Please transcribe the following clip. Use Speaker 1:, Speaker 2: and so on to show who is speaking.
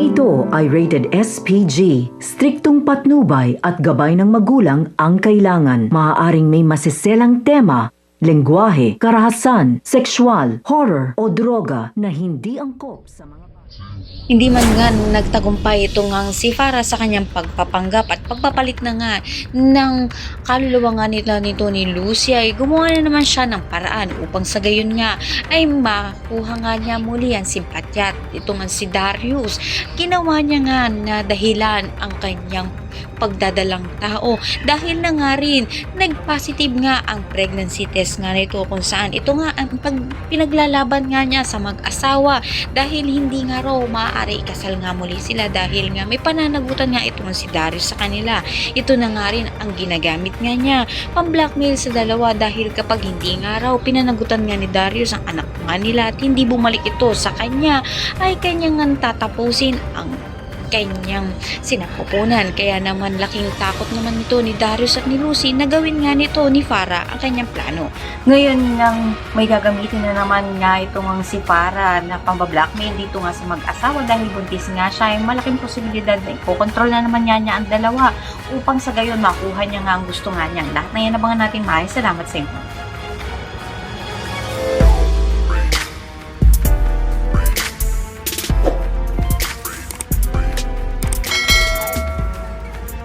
Speaker 1: Programang ito ay rated SPG. Striktong patnubay at gabay ng magulang ang kailangan. Maaaring may masiselang tema, lengguwahe, karahasan, sexual, horror o droga na hindi angkop sa mga
Speaker 2: Hindi man nga nagtagumpay ito ngang si Farah sa kanyang pagpapanggap at pagpapalit na nga ng kaluluwa nga nito ni Lucy, ay gumawa na naman siya ng paraan upang sa gayon nga ay makuha nga niya muli ang simpatyat. Ito nga si Darius, ginawa niya nga na dahilan ang kanyang pagdadalang tao dahil na nga rin nag-positive nga ang pregnancy test nga nito, kung saan ito nga ang pinaglalaban nga niya sa mag-asawa dahil hindi nga raw maaari ikasal nga muli sila dahil nga may pananagutan nga ito si Darius sa kanila. Ito na nga rin ang ginagamit nga niya pang-blackmail sa dalawa dahil kapag hindi nga raw pinanagutan nga ni Darius ang anak nga nila at hindi bumalik ito sa kanya, ay kanyang nga tatapusin ang kanyang sinapupunan. Kaya naman laking takot naman nito ni Darius at ni Lucy na gawin nga nito ni Farah ang kanyang plano.
Speaker 3: Ngayon nang may gagamitin na naman nga itong si Farah na pambablackmail dito nga sa mag-asawa dahil buntis nga siya, ay malaking posibilidad na ipokontrol na naman niya ang dalawa upang sa gayon makuha niya nga ang gusto nga niya. Lahat na yan abangan natin, Mahal. Salamat sa inyo.